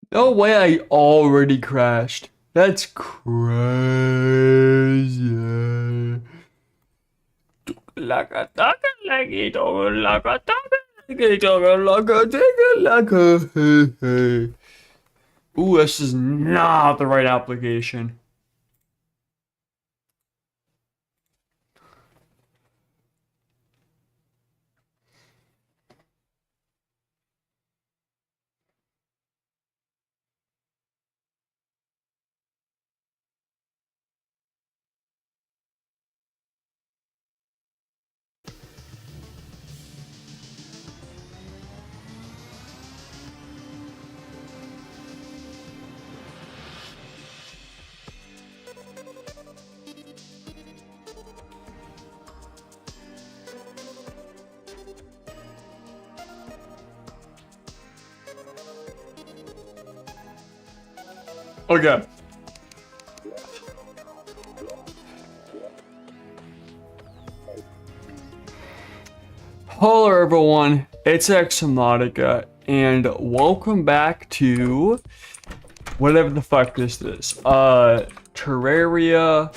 No way I already crashed. That's crazy. Laka taka lagi dog laka taka lagi dog laka taka laka hey hey. Ooh, this is not the right application. Okay. Hello everyone, it's Exomotica, and welcome back to whatever the fuck this is. Terraria.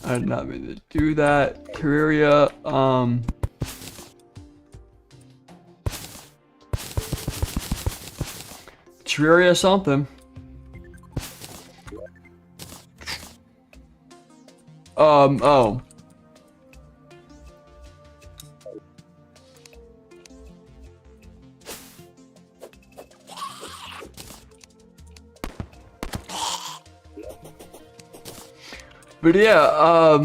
I did not mean to do that. Terraria, Terraria something. Oh. But yeah,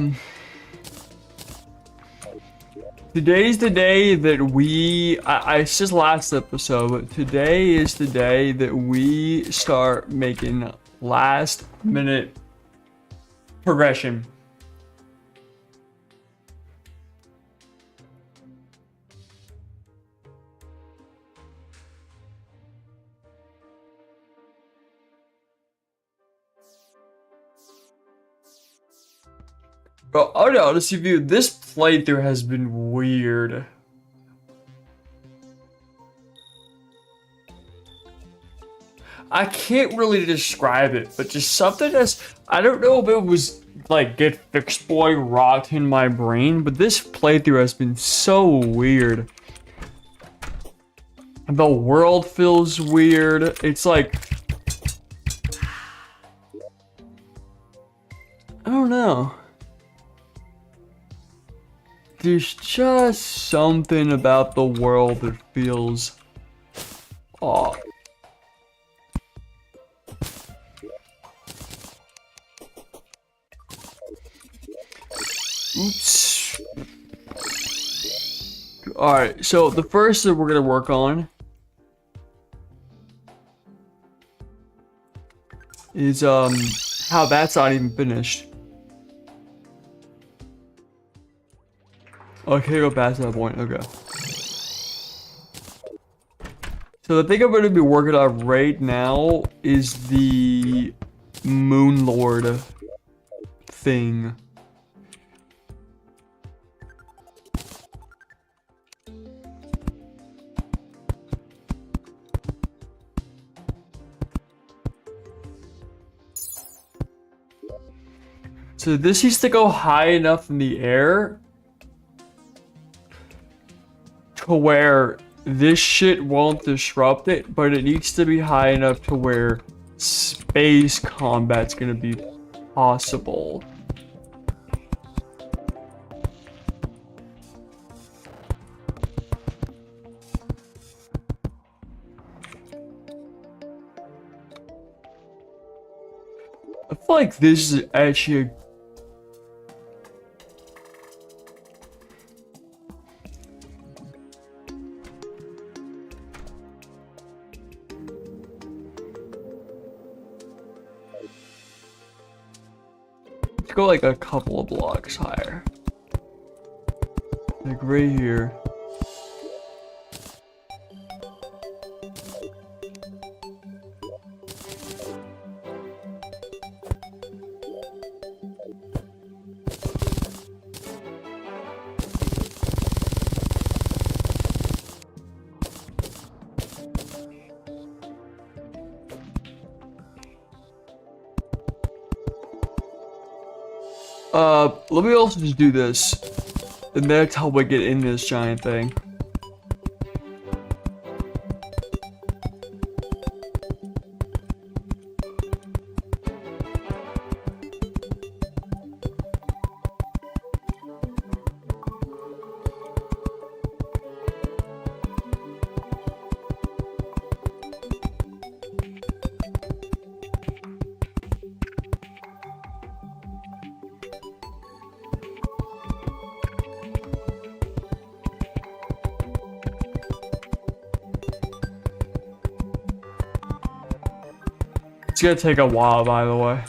today's the day that it's just last episode, but today is the day that we start making last minute progression. Bro, I'll be honest with you, this playthrough has been weird. I can't really describe it, but just something that's, I don't know if it was like get fixed boy rot in my brain, but this playthrough has been so weird. The world feels weird. It's like, I don't know. There's just something about the world that feels off. Oops. Alright, so the first that we're gonna work on is how that's not even finished. Okay, go past that point. Okay. So the thing I'm going to be working on right now is the Moon Lord thing. So this needs to go high enough in the air to where this shit won't disrupt it, but it needs to be high enough to where space combat's gonna be possible. I feel like this is actually a go like a couple of blocks higher. Like right here. Let me also just do this. And that's how we get in this giant thing. It's gonna take a while, by the way.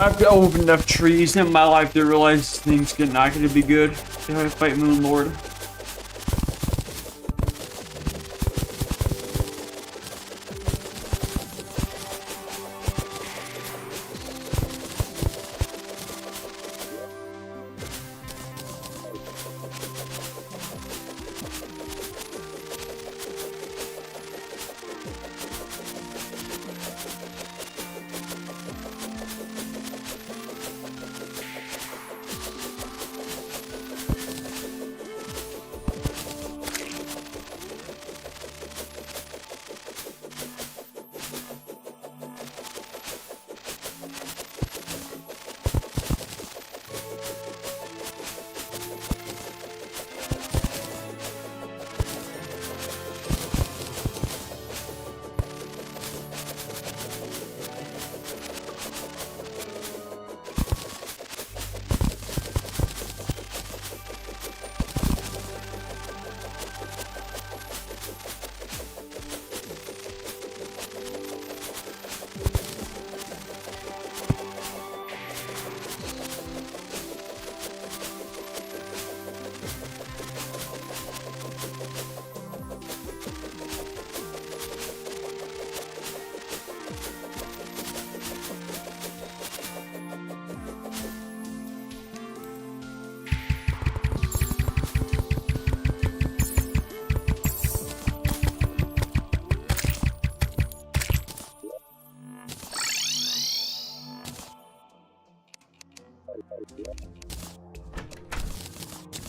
I've opened enough trees in my life to realize things are not going to be good if I fight Moon Lord.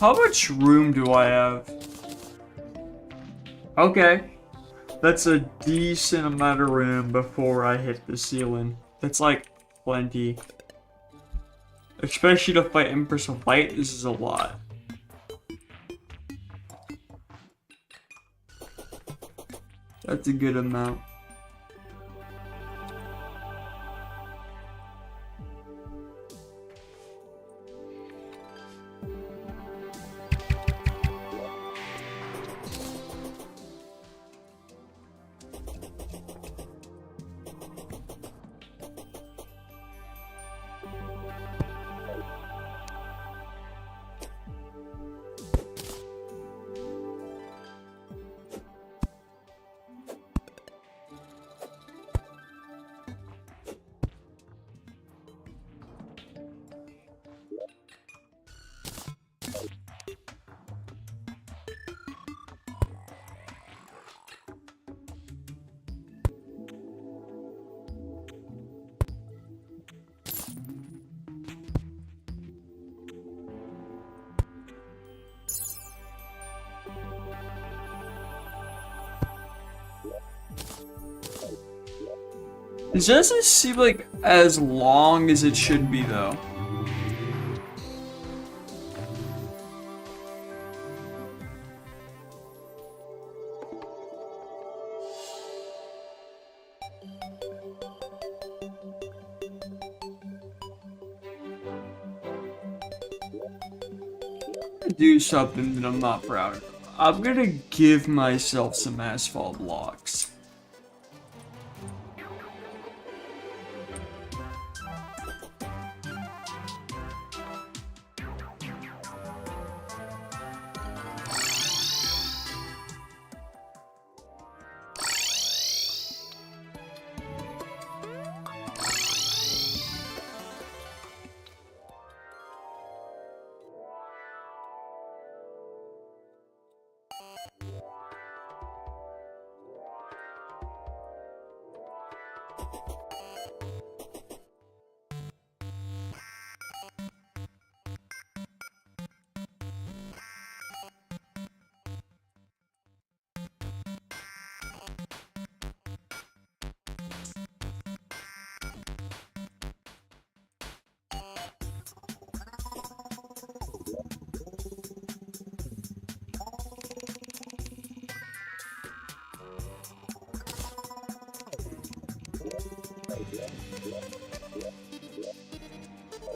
How much room do I have? Okay. That's a decent amount of room before I hit the ceiling. That's like plenty. Especially to fight Empress of Light, this is a lot. That's a good amount. It doesn't seem like as long as it should be, though. Do something that I'm not proud of. I'm gonna give myself some asphalt blocks.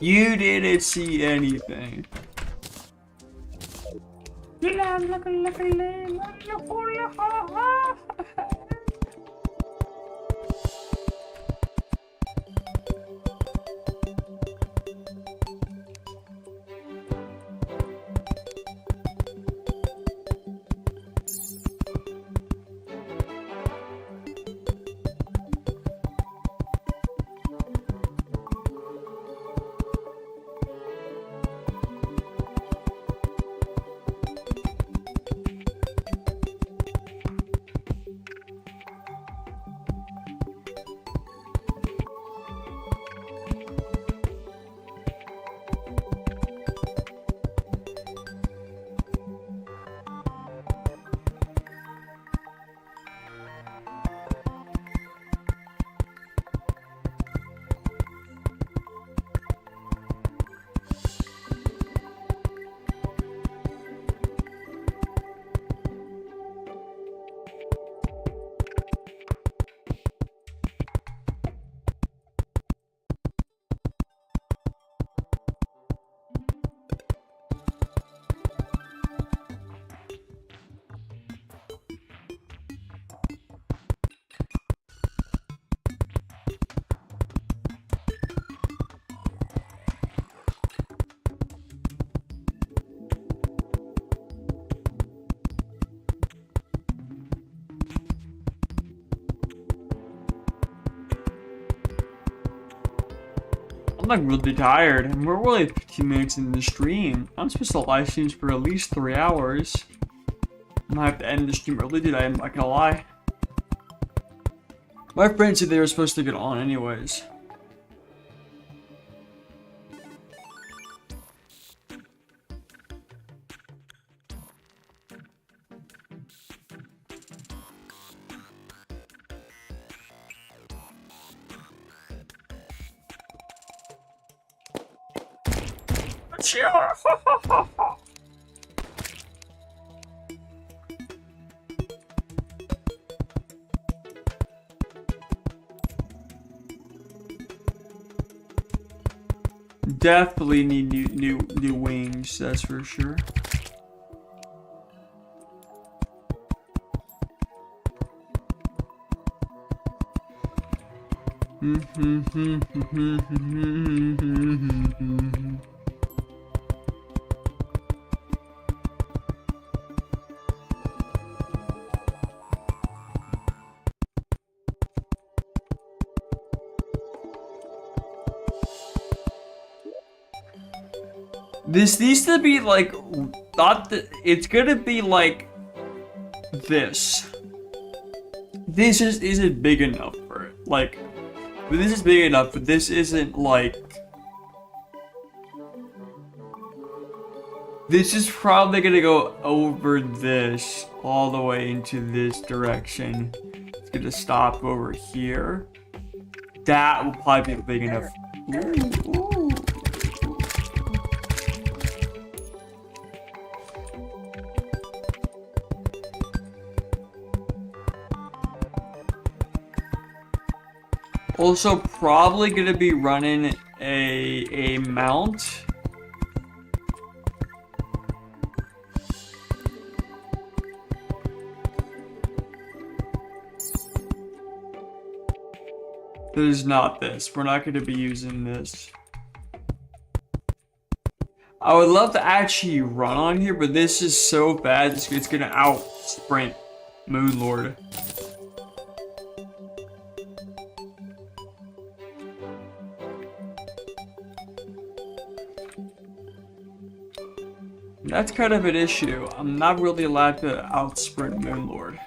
You didn't see anything. I'm like really tired, and we're really 15 minutes in the stream. I'm supposed to live stream for at least 3 hours. I might have to end the stream early today, I'm not gonna lie. My friends said they were supposed to get on anyways. Definitely need new wings, that's for sure. This needs to be like, not the, it's gonna be like this. This just isn't big enough for it. Like, this is big enough, but this isn't like. This is probably gonna go over this all the way into this direction. It's gonna stop over here. That will probably be big enough. Ooh. Also, probably gonna be running a mount. That is not this. We're not gonna be using this. I would love to actually run on here, but this is so bad. It's gonna out sprint Moonlord. That's kind of an issue. I'm not really allowed to outsprint Moonlord.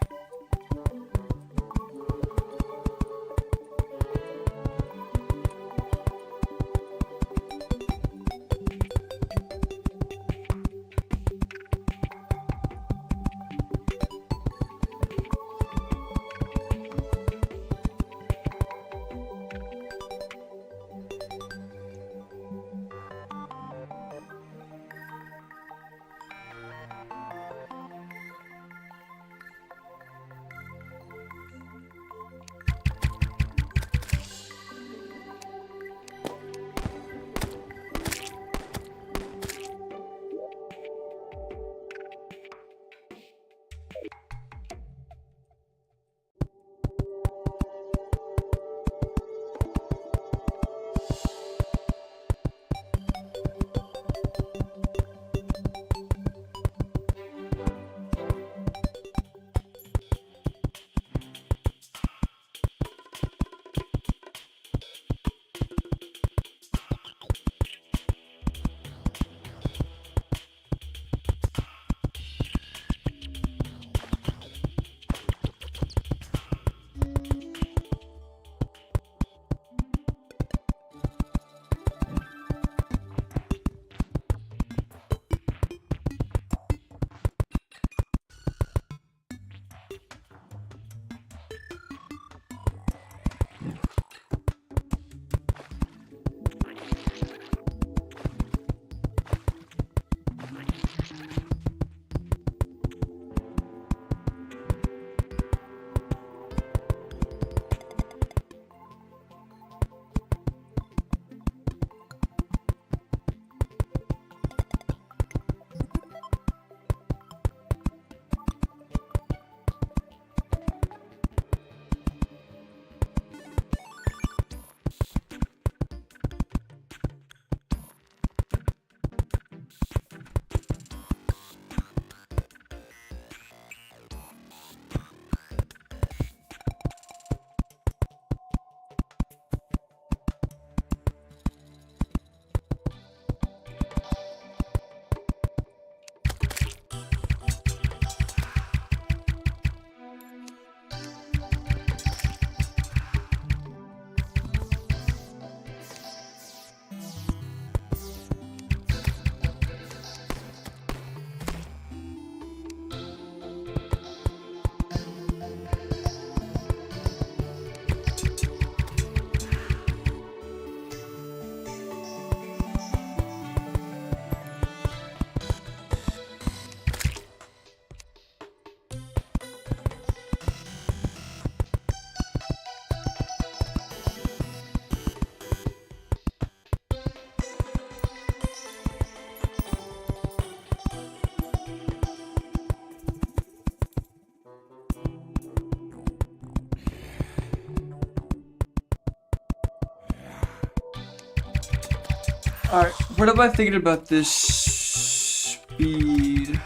Alright, what am I thinking about this speed?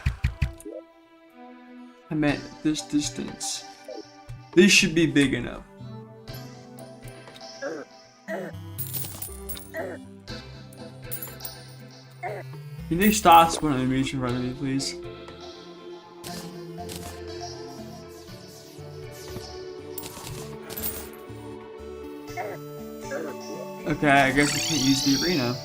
I meant this distance. This should be big enough. Can you stop spawning enemies in front of me, please? Okay, I guess we can't use the arena.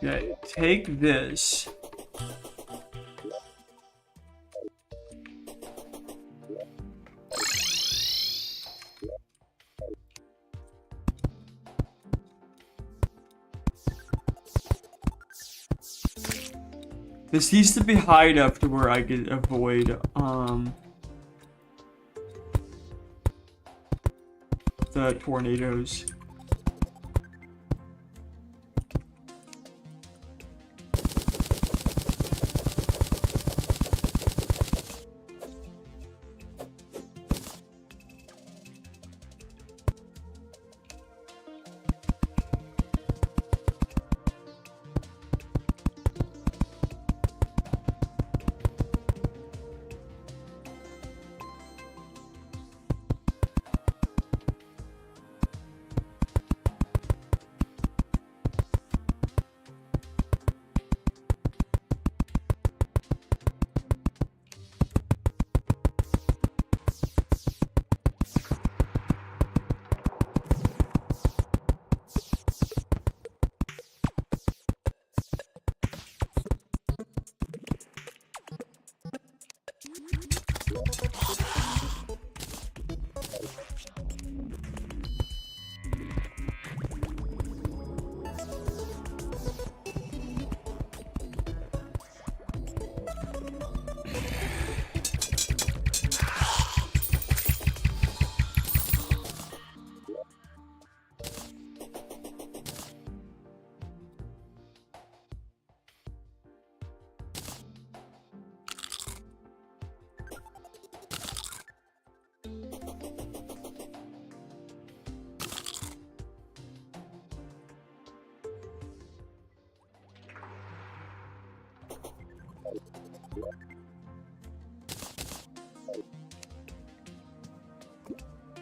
Okay, take this. This needs to be high enough to where I can avoid, the tornadoes.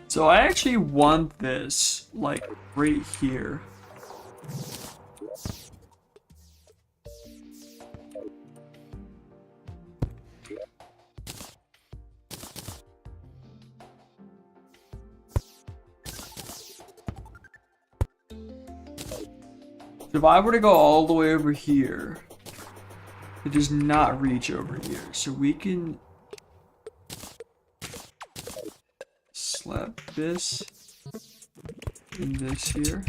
So I actually want this, like, right here. if I were to go all the way over here, it does not reach over here. So we can slap this and this here.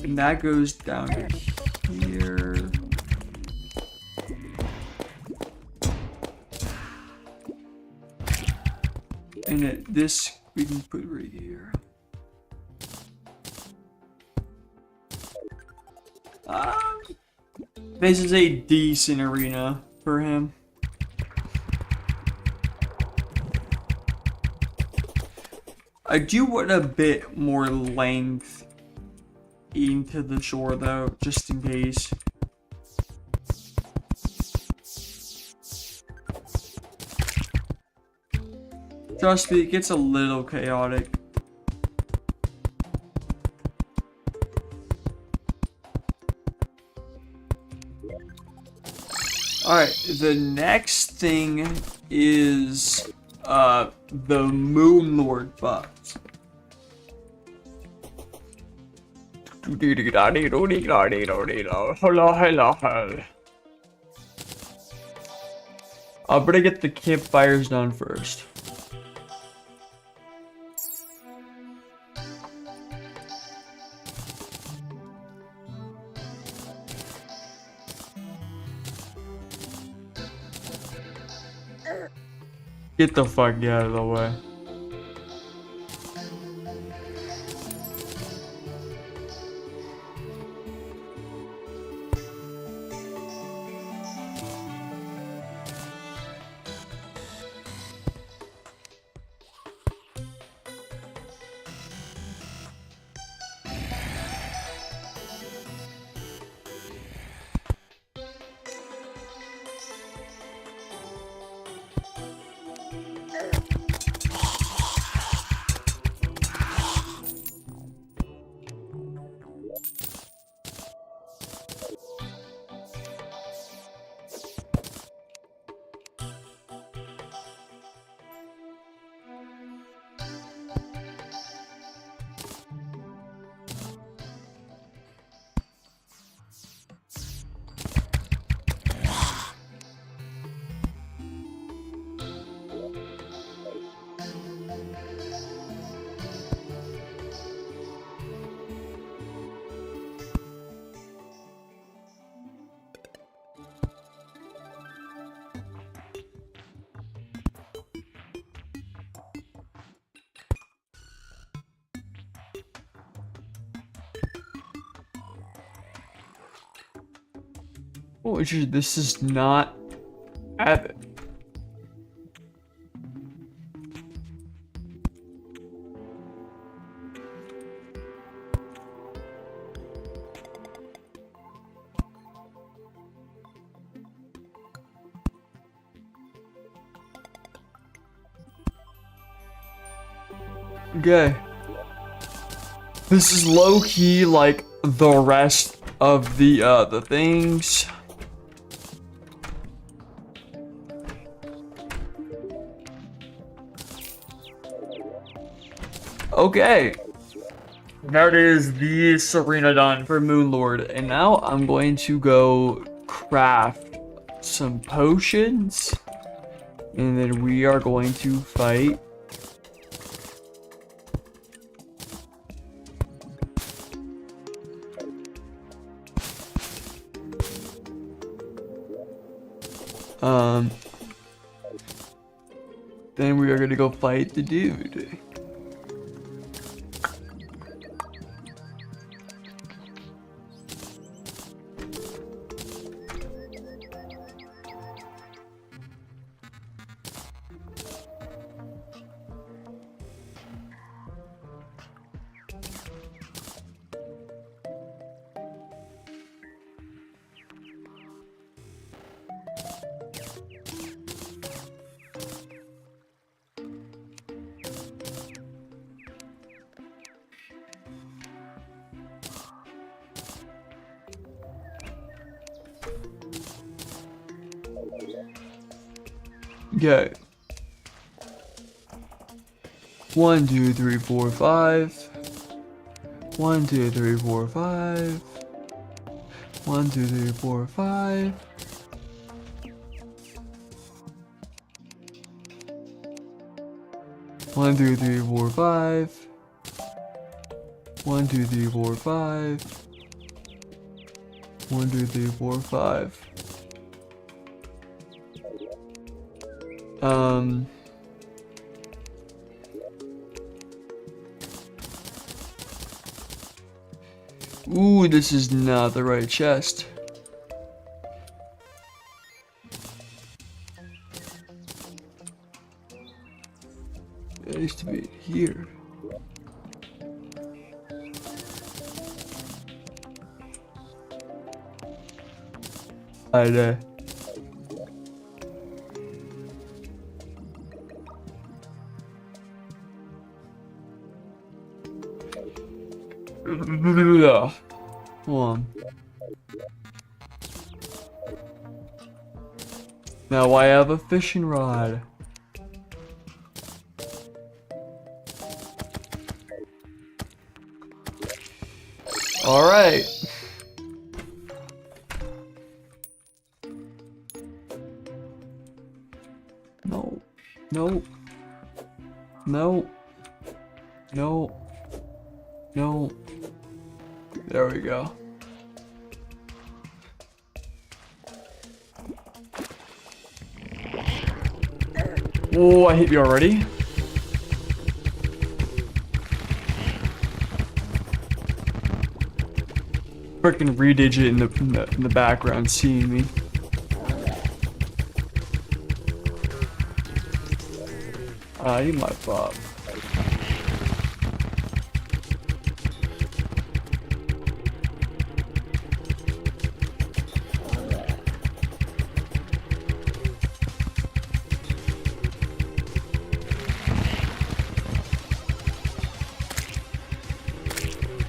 And that goes down to here. And this we can put right here. This is a decent arena for him. I do want a bit more length into the shore though, just in case. Trust me, it gets a little chaotic. Alright, the next thing is the Moon Lord buffs. I'm gonna get the campfires done first. Get the fuck out of the way. Oh, this is not Abbott. Okay. This is low key like the rest of the things. Okay, that is the arena done for Moon Lord, and now I'm going to go craft some potions, and then we are going to fight. Then we are gonna go fight the dude. Okay. 1, 2, 3, 4, 5. 1, 2, 3, 4, 5. 1, 2, 3, 4, 5. 1, 2, 3, 4, 5. 1, 2, 3, 4, 5. 1, 2, 3, 4, 5. Ooh, this is not the right chest. It used to be here. Hi there. Hold on. Now I have a fishing rod. All right. No. No. No. No. No. There we go. Oh, I hit you already? Freaking redigit in the background seeing me. You might pop.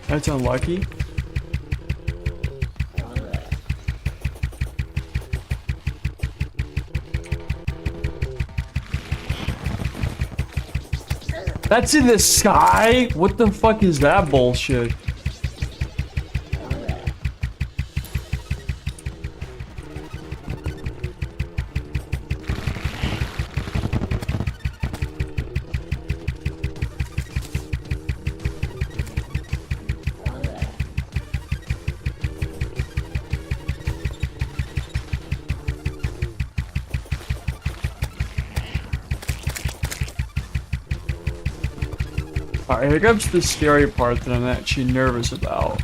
That's unlucky. That's in the sky? What the fuck is that bullshit? Alright, here comes the scary part that I'm actually nervous about.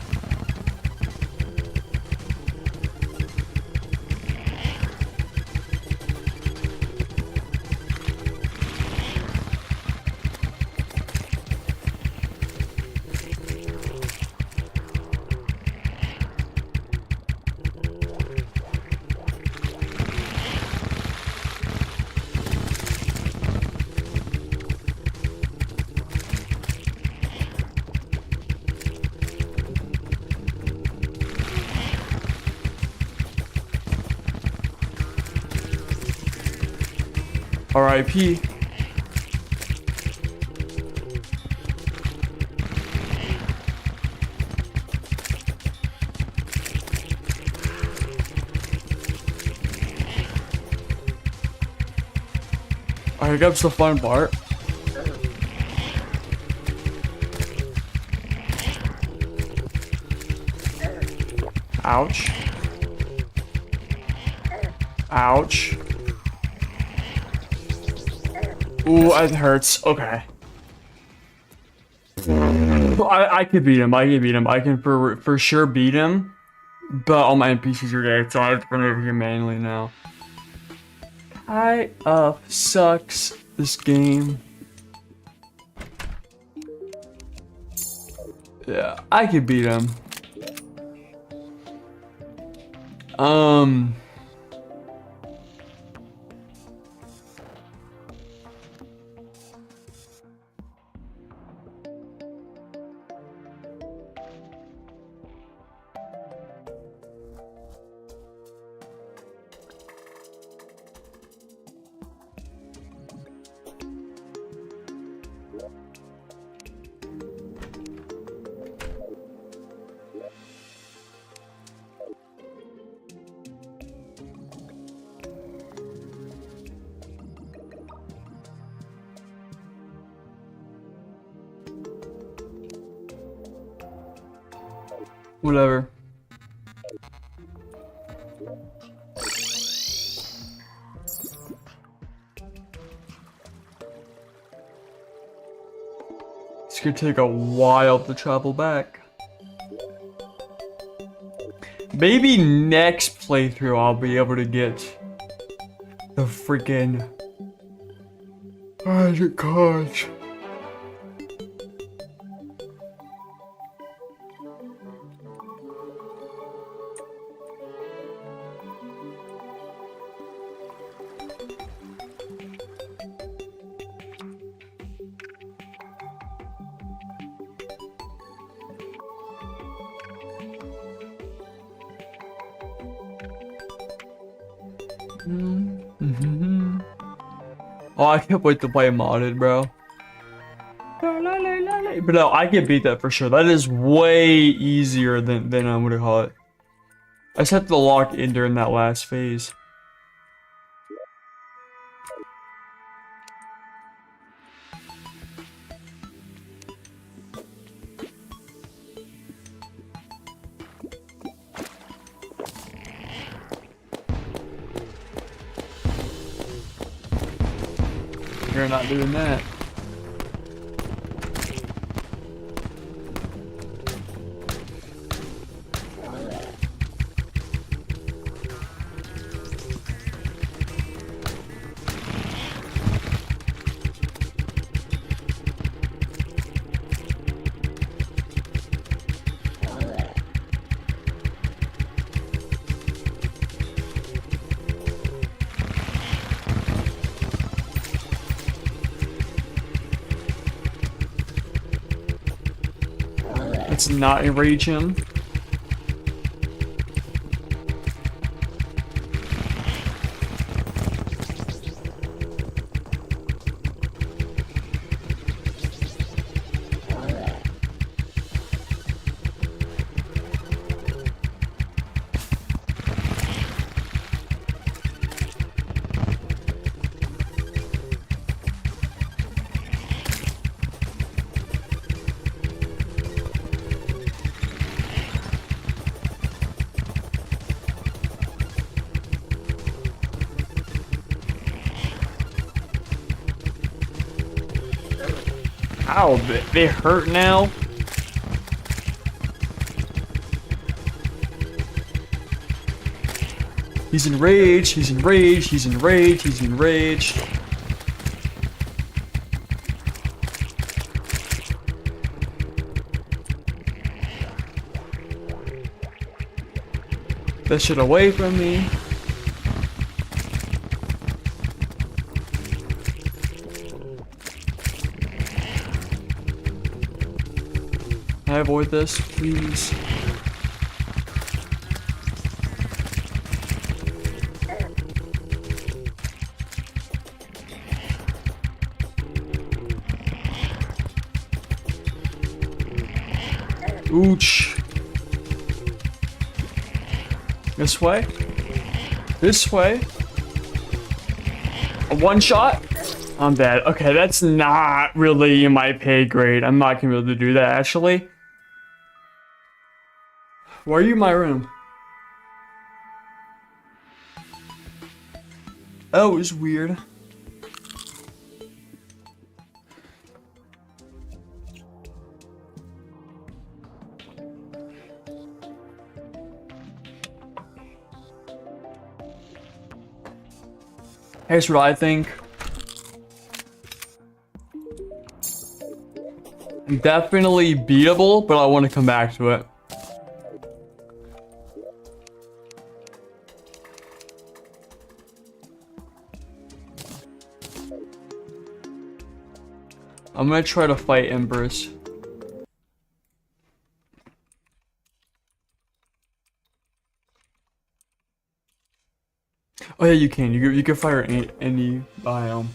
R.I.P. Alright, here comes the fun part. Ouch. Ouch. Ooh, it hurts. Okay. I could beat him. I can beat him. I can for sure beat him. But all my NPCs are dead, so I have to run over here manually now. Sucks this game. Yeah, I could beat him. Whatever. It's gonna take a while to travel back. Maybe next playthrough I'll be able to get the freaking magic cards. Oh, I can't wait to play modded, bro. But no, I can beat that for sure. That is way easier than what do you call it? I just have to lock in during that last phase. You're not doing that. Let's not enrage him. Ow, they hurt now? He's enraged, he's enraged, he's enraged, he's enraged. That shit away from me. Can I avoid this, please? Ooch. This way? This way? A one shot? I'm dead. Okay, that's not really in my pay grade. I'm not gonna be able to do that, actually. Why are you in my room? Oh, it's weird. Here's what I think. Definitely beatable, but I want to come back to it. I'm gonna try to fight Embers. Oh yeah, you can. You can fire any biome.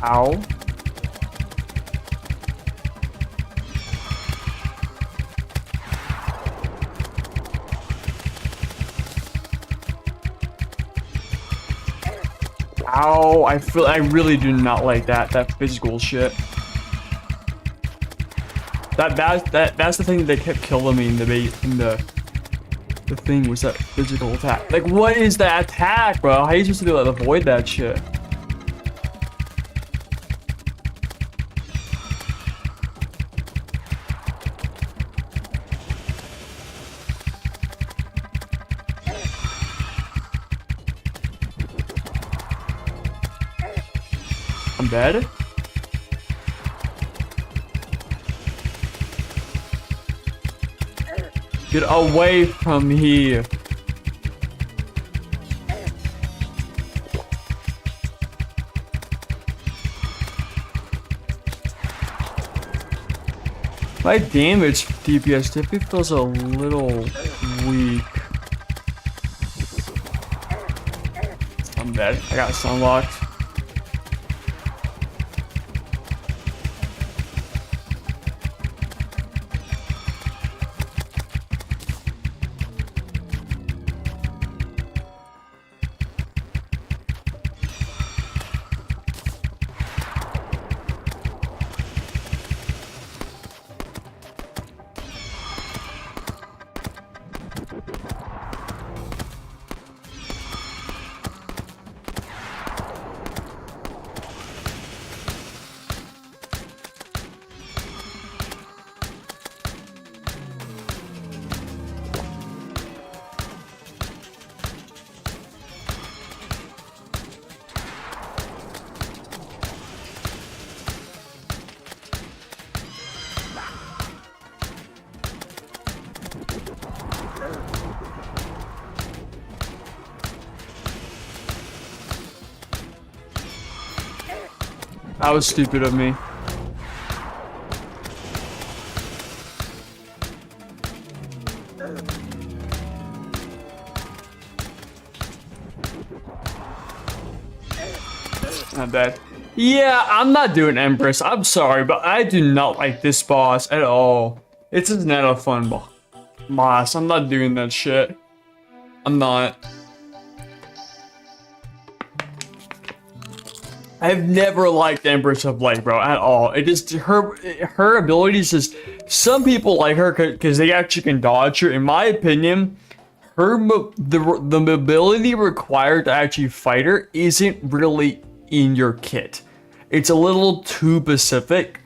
Ow. Ow, I really do not like that physical shit. That's the thing that kept killing me in the thing was that physical attack. Like, what is that attack, bro? How are you supposed to be able to avoid that shit? I'm dead? Get away from here. My damage DPS typically feels a little weak. I'm dead. I got sunlocked. That was stupid of me. Not bad. Yeah, I'm not doing Empress. I'm sorry, but I do not like this boss at all. It's just not a fun boss. I'm not doing that shit. I'm not. I've never liked Empress of Light, bro, at all. It just her abilities just. Some people like her because they actually can dodge her. In my opinion, the mobility required to actually fight her isn't really in your kit. It's a little too specific,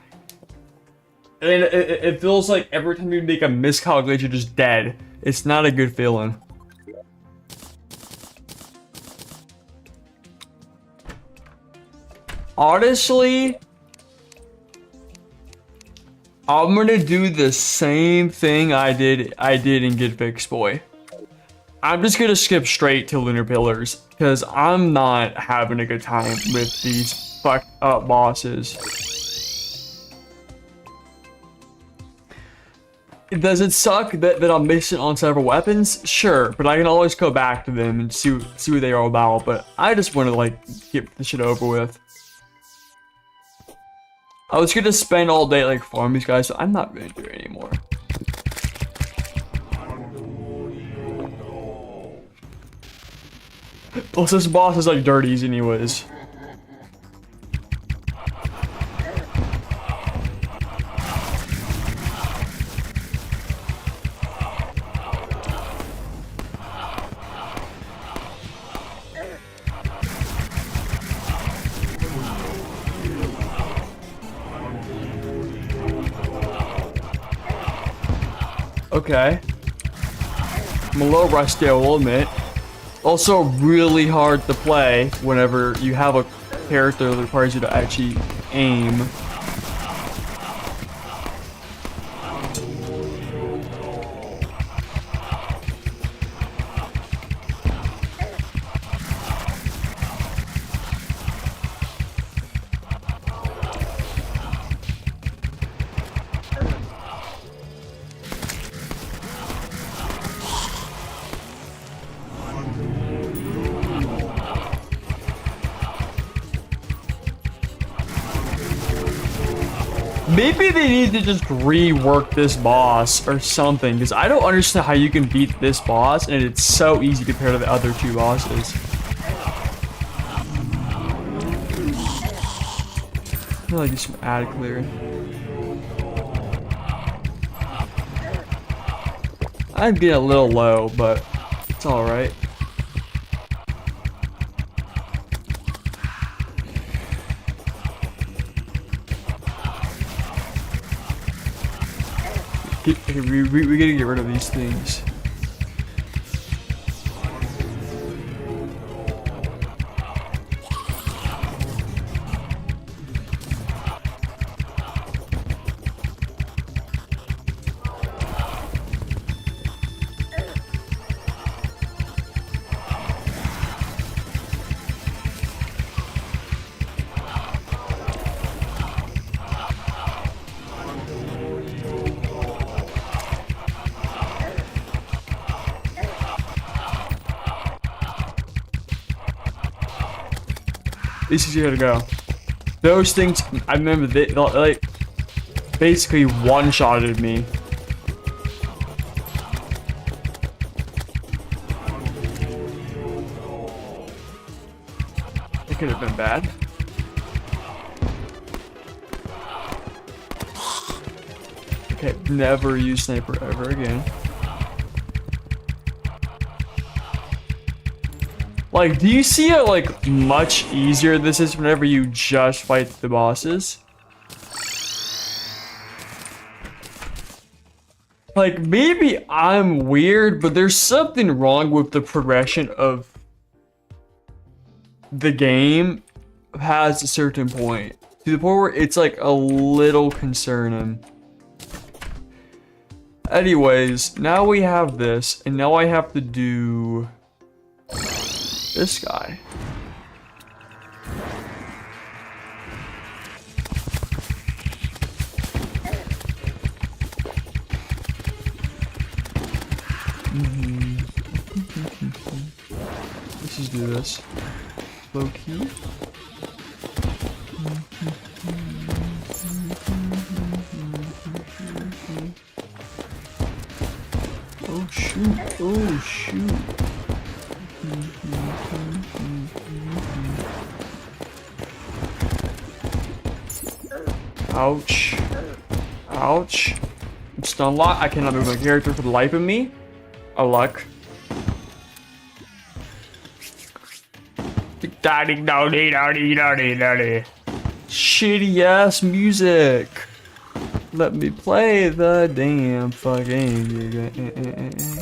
and it feels like every time you make a miscalculation, you're just dead. It's not a good feeling. Honestly, I'm gonna do the same thing I did in Get Fixed Boy. I'm just gonna skip straight to Lunar Pillars because I'm not having a good time with these fucked up bosses. Does it suck that I'm missing on several weapons? Sure, but I can always go back to them and see what they are about. But I just want to like get the shit over with. I was gonna spend all day like farming these guys, so I'm not gonna do it anymore. Plus, this boss is like dirties anyways. Okay. I'm a little rusty, I will admit. Also really hard to play whenever you have a character that requires you to actually aim. maybe they need to just rework this boss or something, because I don't understand how you can beat this boss, and it's so easy compared to the other two bosses. I feel like do some ad clearing. I'm getting a little low, but it's alright. We gotta get rid of these things. This is here to go. Those things, I remember they like basically one-shotted me. It could have been bad. Okay, never use sniper ever again. Like, do you see how, like, much easier this is whenever you just fight the bosses? Like, maybe I'm weird, but there's something wrong with the progression of the game past a certain point. To the point where it's, like, a little concerning. Anyways, now we have this, and now I have to do this guy. Let's just do this. Low key. Oh shoot, oh shoot. Ouch. Ouch. I'm stun locked. I cannot move my character for the life of me. Oh, luck. Shitty ass music. Let me play the damn fucking game.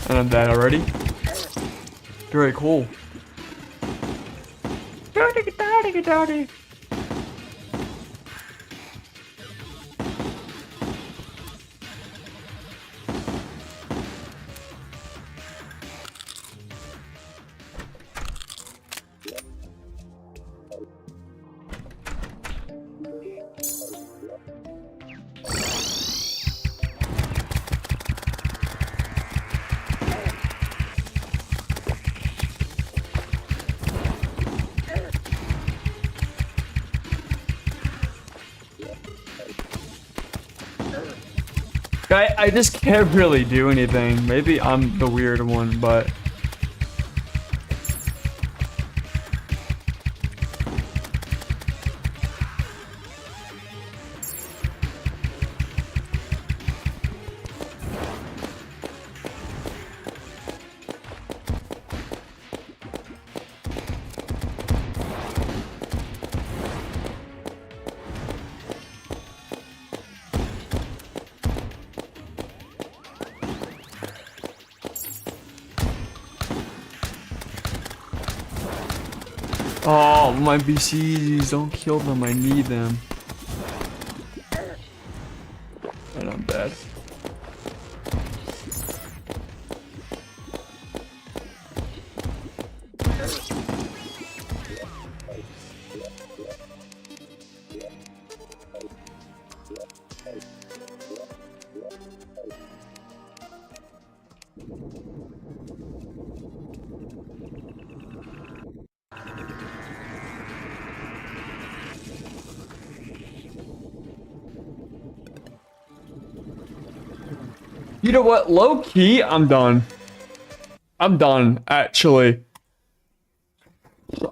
And I'm dead already. Very cool. Daddy. I just can't really do anything. Maybe I'm the weird one, but... Oh, my BCs, don't kill them, I need them. And I'm bad. You know what? Low key, I'm done. I'm done, actually.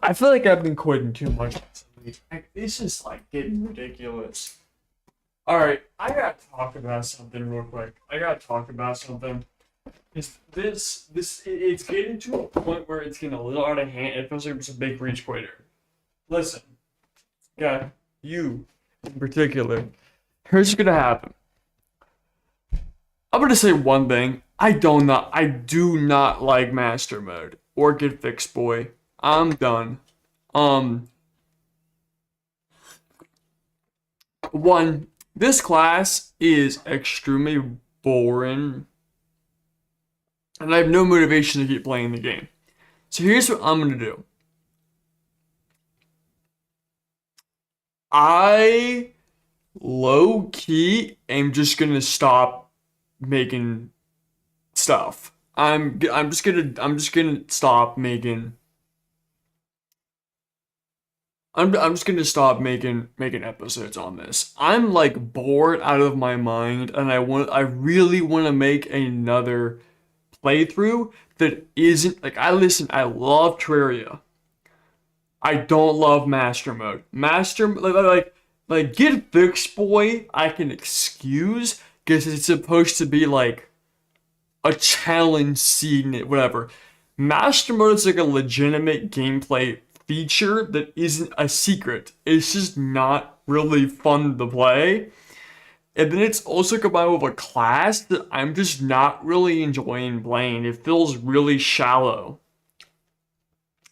I feel like I've been quitting too much recently. It's just like getting ridiculous. Alright, I gotta talk about something real quick. It's getting to a point where it's getting a little out of hand. It feels like it's a big reach quitter. Listen, yeah, you in particular. Here's what's gonna happen. I'm gonna say one thing. I do not like master mode or get fixed boy. I'm done. One, this class is extremely boring, and I have no motivation to keep playing the game. So here's what I'm gonna do. I low key am just gonna stop making stuff. I'm just gonna stop making. I'm just gonna stop making episodes on this. I'm like bored out of my mind, and I really want to make another playthrough that isn't like I love Terraria. I don't love Master Mode. Like Get Fixed Boy, I can excuse because it's supposed to be like a challenge scene, whatever. Master Mode is like a legitimate gameplay feature that isn't a secret. It's just not really fun to play. And then it's also combined with a class that I'm just not really enjoying playing. It feels really shallow.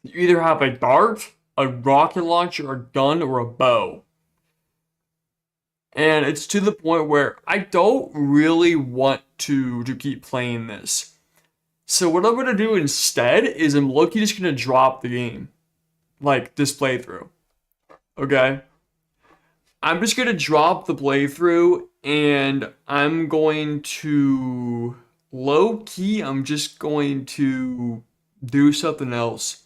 You either have a dart, a rocket launcher, a gun, or a bow. And it's to the point where I don't really want to keep playing this. So what I'm gonna do instead is I'm low-key just gonna drop the game. Like this playthrough. Okay? I'm just gonna drop the playthrough and I'm going to low-key, I'm just going to do something else.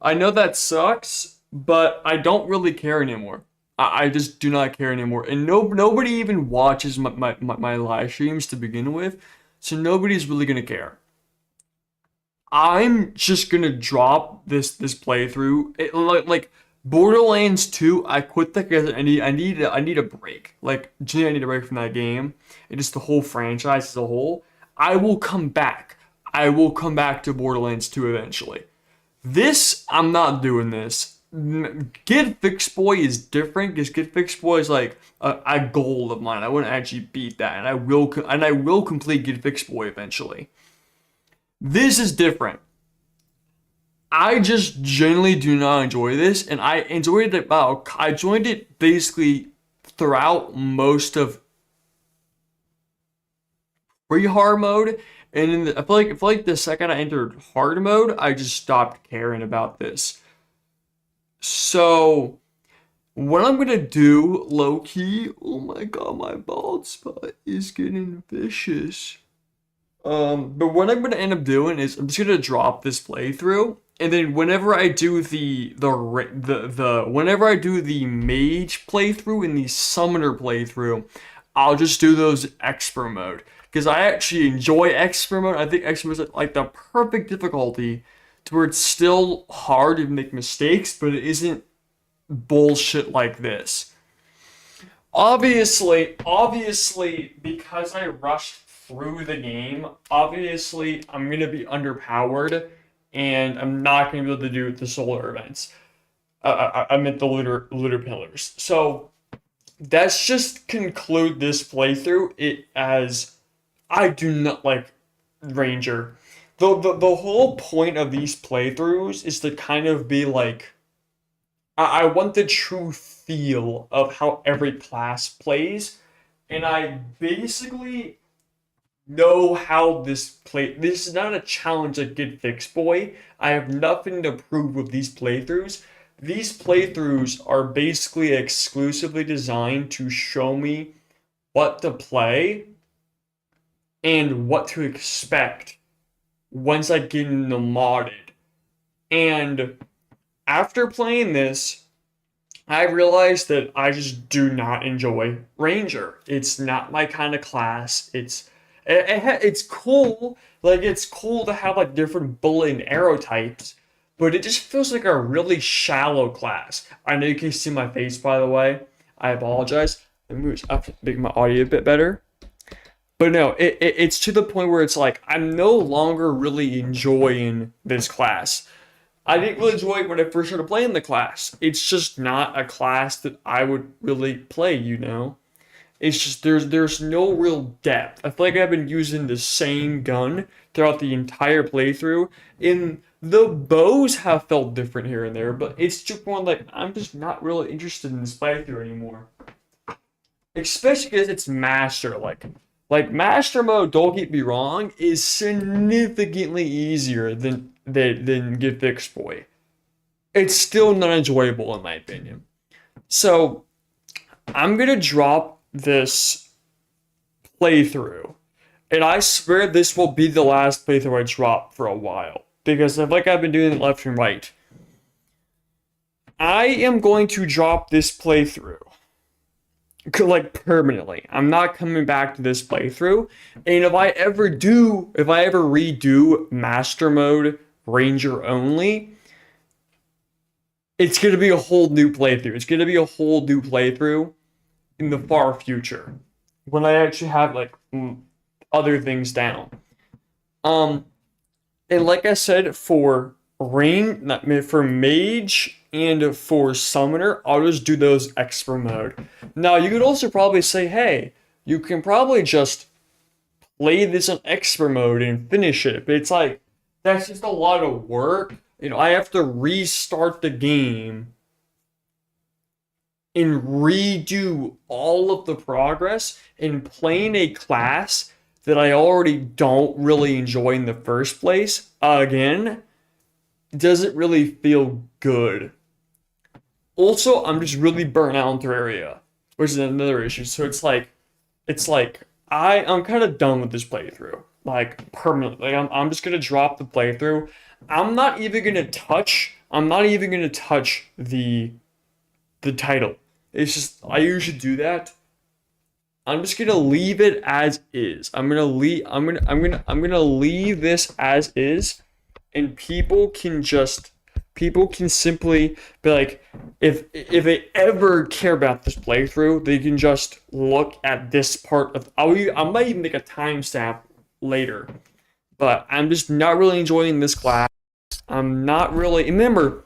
I know that sucks, but I don't really care anymore. I just do not care anymore. And nobody even watches my live streams to begin with, so nobody's really gonna care. I'm just gonna drop this playthrough. Like Borderlands 2, I quit that because I need a break. Like genuinely, I need a break from that game and just the whole franchise as a whole. I will come back. I will come back to Borderlands 2 eventually. This, I'm not doing this. Get Fixed Boy is different because Get Fixed Boy is like a goal of mine. I want to actually beat that, and I will complete Get Fixed Boy eventually. This is different. I just generally do not enjoy this, and I enjoyed it about. I joined it basically throughout most of pre-hard mode, and I feel like the second I entered hard mode, I just stopped caring about this. So, what I'm gonna do, low key, oh my god, my bald spot is getting vicious. But what I'm gonna end up doing is I'm just gonna drop this playthrough, and then whenever I do whenever I do the mage playthrough and the summoner playthrough, I'll just do those expert mode because I actually enjoy expert mode. I think expert mode is like the perfect difficulty to where it's still hard to make mistakes, but it isn't bullshit like this. Obviously, because I rushed through the game, obviously I'm gonna be underpowered, and I'm not gonna be able to do the solar events. I meant the lunar pillars. So let's just conclude this playthrough it as I do not like Ranger. The whole point of these playthroughs is to kind of be like, I want the true feel of how every class plays, and I basically know how this play. This is not a challenge like Get Fixed Boy. I have nothing to prove with these playthroughs. These playthroughs are basically exclusively designed to show me what to play and what to expect once I get into modded. And after playing this, I realized that I just do not enjoy Ranger. It's not my kind of class. It's cool. Like it's cool to have like different bullet and arrow types, but it just feels like a really shallow class. I know you can see my face, by the way. I apologize. Let me move up to make my audio a bit better. But no, it's to the point where it's like I'm no longer really enjoying this class. I didn't really enjoy it when I first started playing the class. It's just not a class that I would really play, you know? It's just there's no real depth. I feel like I've been using the same gun throughout the entire playthrough. And the bows have felt different here and there, but it's just more like I'm just not really interested in this playthrough anymore. Especially because it's master. Like master mode, don't get me wrong, is significantly easier than get fixed boy. It's still not enjoyable in my opinion. So I'm gonna drop this playthrough, and I swear this will be the last playthrough I drop for a while because I feel like I've been doing it left and right. I am going to drop this playthrough like permanently. I'm not coming back to this playthrough. And if I ever redo master mode ranger only, it's going to be a whole new playthrough. It's going to be a whole new playthrough in the far future when I actually have like other things down. And like I said, for mage and for summoner, I'll just do those expert mode. Now you could also probably say, hey, you can probably just play this on expert mode and finish it. But it's like that's just a lot of work. You know, I have to restart the game and redo all of the progress in playing a class that I already don't really enjoy in the first place again. Doesn't really feel good. Also, I'm just really burnt out on Terraria, which is another issue. So it's like I'm kind of done with this playthrough, like permanently. Like I'm just gonna drop the playthrough. I'm not even gonna touch the title. It's just I usually do that. I'm just gonna leave it as is. I'm gonna leave this as is, and people can simply be like, if they ever care about this playthrough, they can just look at this part of. I might even make a timestamp later, but I'm just not really enjoying this class. I'm not really. Remember,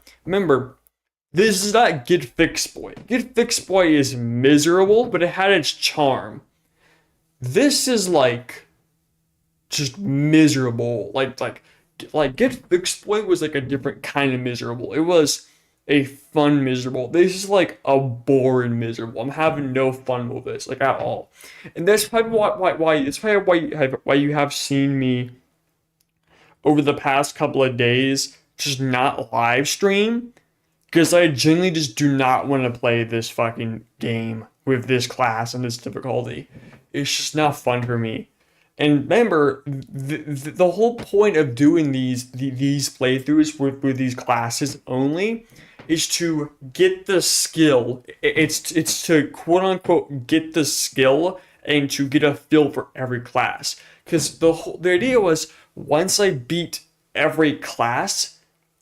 this is not Get Fixed Boy. Get Fixed Boy is miserable, but it had its charm. This is like just miserable. Like Get Fixed Boy was like a different kind of miserable. It was a fun miserable. This is like a boring miserable. I'm having no fun with this, like at all. And that's probably why you have seen me over the past couple of days just not live stream. Because I genuinely just do not want to play this fucking game with this class and this difficulty. It's just not fun for me. And remember, the whole point of doing these playthroughs with these classes only is to get the skill. It's to quote unquote get the skill and to get a feel for every class. Because the idea was once I beat every class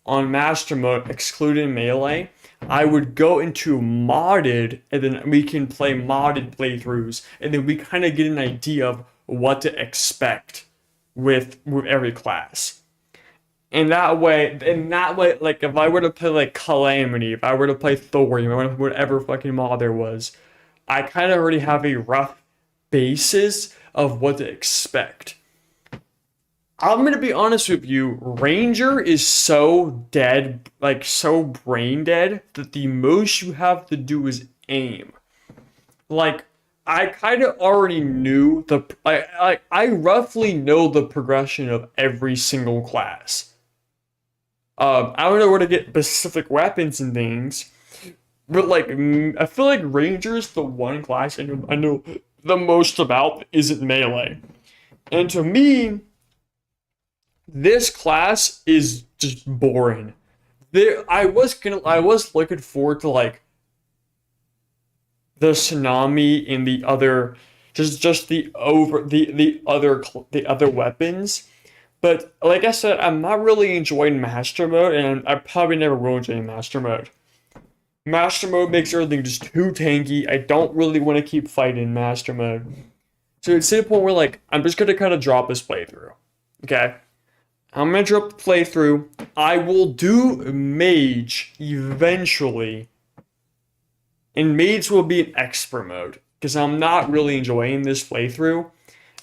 on master mode, excluding melee, I would go into modded, and then we can play modded playthroughs, and then we kind of get an idea of what to expect with every class. And that way, like if I were to play like Calamity, if I were to play Thorium, whatever fucking mod there was, I kind of already have a rough basis of what to expect. I'm gonna be honest with you, Ranger is so dead, like so brain dead, that the most you have to do is aim. Like, I kind of already knew I roughly know the progression of every single class. I don't know where to get specific weapons and things, but like, I feel like Ranger is the one class I know the most about that isn't melee. And to me, this class is just boring. I was looking forward to like the tsunami and the other, just the other weapons. But like I said, I'm not really enjoying Master Mode, and I probably never will enjoy Master Mode. Master Mode makes everything just too tanky. I don't really want to keep fighting Master Mode. So it's to the point where, like, I'm just gonna kind of drop this playthrough. Okay? I'm gonna drop the playthrough. I will do Mage eventually. And Mage will be in expert mode. Because I'm not really enjoying this playthrough.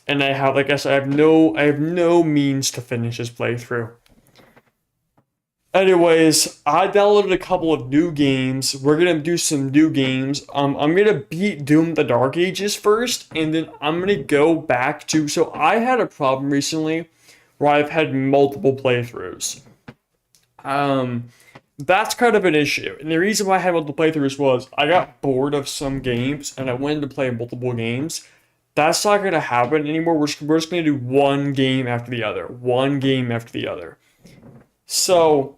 And I have, like I said, I have no means to finish this playthrough. Anyways, I downloaded a couple of new games. We're gonna do some new games. I'm gonna beat Doom the Dark Ages first, and then I'm gonna go back to. So I had a problem recently where I've had multiple playthroughs. That's kind of an issue. And the reason why I had multiple playthroughs was I got bored of some games and I wanted to play multiple games. That's not gonna happen anymore. We're just gonna do one game after the other, one game after the other. So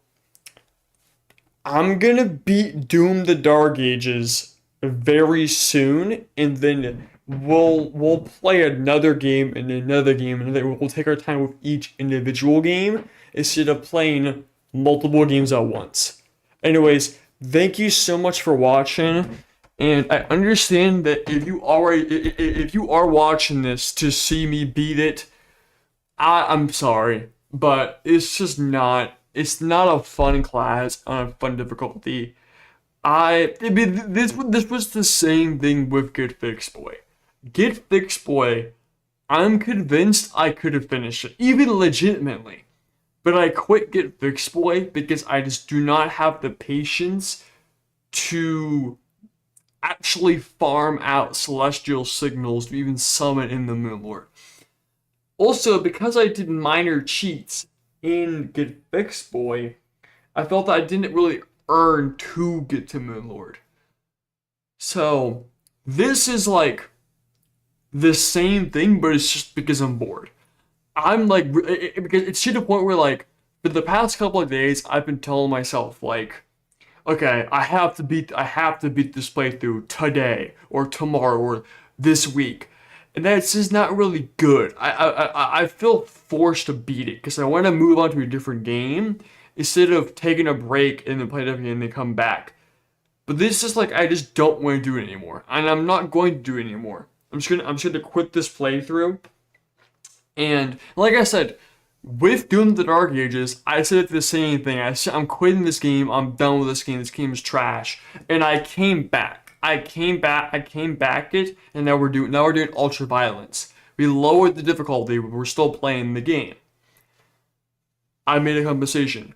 I'm gonna beat Doom the Dark Ages very soon, and then we'll play another game and another game, and then we'll take our time with each individual game instead of playing multiple games at once. Anyways, thank you so much for watching, and I understand that if you are watching this to see me beat it, I'm sorry, but it's just not. It's not a fun class on a fun difficulty. I mean, this was the same thing with Get Fixed Boy. Get Fixed Boy, I'm convinced I could have finished it, even legitimately. But I quit Get Fixed Boy because I just do not have the patience to actually farm out celestial signals to even summon in the Moonlord. Also, because I did minor cheats in Get Fixed Boy, I felt that I didn't really earn to get to Moonlord. So, this is like the same thing, but it's just because I'm bored. I'm like, because it's to the point where, like, for the past couple of days, I've been telling myself, like, okay, I have to beat this playthrough today, or tomorrow, or this week. And that's just not really good. I feel forced to beat it because I want to move on to a different game instead of taking a break and then play it again and then come back. But this is like I just don't want to do it anymore, and I'm not going to do it anymore. I'm just gonna quit this playthrough. And like I said, with Doom the Dark Ages, I said the same thing. I'm quitting this game. I'm done with this game. This game is trash. And I came back. I came back it, and now we're doing Ultra Violence. We lowered the difficulty, but we're still playing the game. I made a compensation.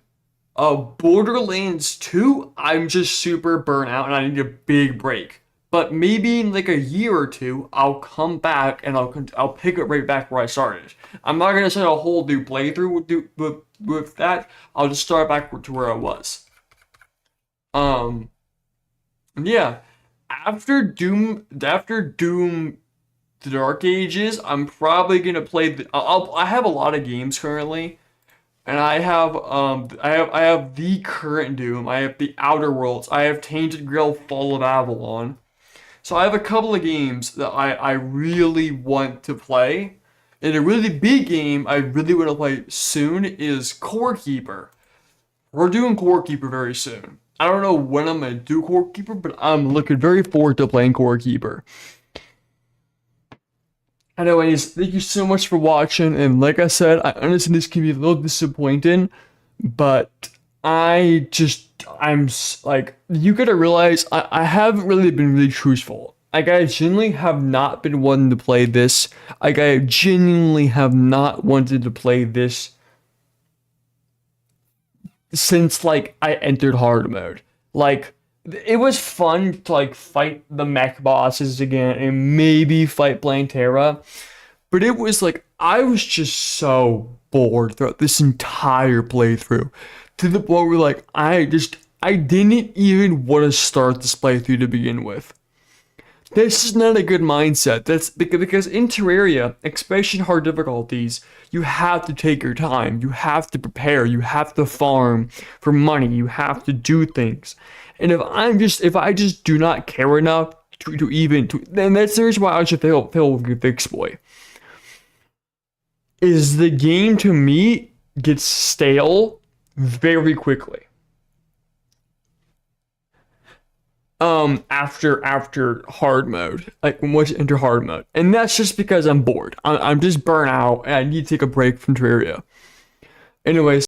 Borderlands 2, I'm just super burnt out, and I need a big break. But maybe in like a year or two, I'll come back and I'll pick it right back where I started. I'm not gonna start a whole new playthrough with that. I'll just start back to where I was. Yeah. After Doom the Dark Ages, I'm probably gonna play I have a lot of games currently, and I have the current Doom, I have the Outer Worlds, I have Tainted Grail Fall of Avalon. So I have a couple of games that I really want to play. And a really big game I really want to play soon is Core Keeper. We're doing Core Keeper very soon. I don't know when I'm going to do Core Keeper, but I'm looking very forward to playing Core Keeper. Anyways, thank you so much for watching, and like I said, I understand this can be a little disappointing, but I'm like, you gotta realize, I haven't really been really truthful. Like, I genuinely have not been wanting to play this. Like, I genuinely have not wanted to play this since, like, I entered hard mode. Like, it was fun to, like, fight the mech bosses again and maybe fight Plantera. But it was, like, I was just so bored throughout this entire playthrough. To the point where, like, I didn't even want to start this playthrough to begin with. This is not a good mindset. That's because in Terraria, especially in hard difficulties, you have to take your time. You have to prepare. You have to farm for money. You have to do things. And if I just do not care enough and that's the reason why I should fail with the exploit. Is the game to me gets stale very quickly. After hard mode, like once you enter hard mode, and that's just because I'm bored. I'm just burnt out and I need to take a break from Terraria. Anyways.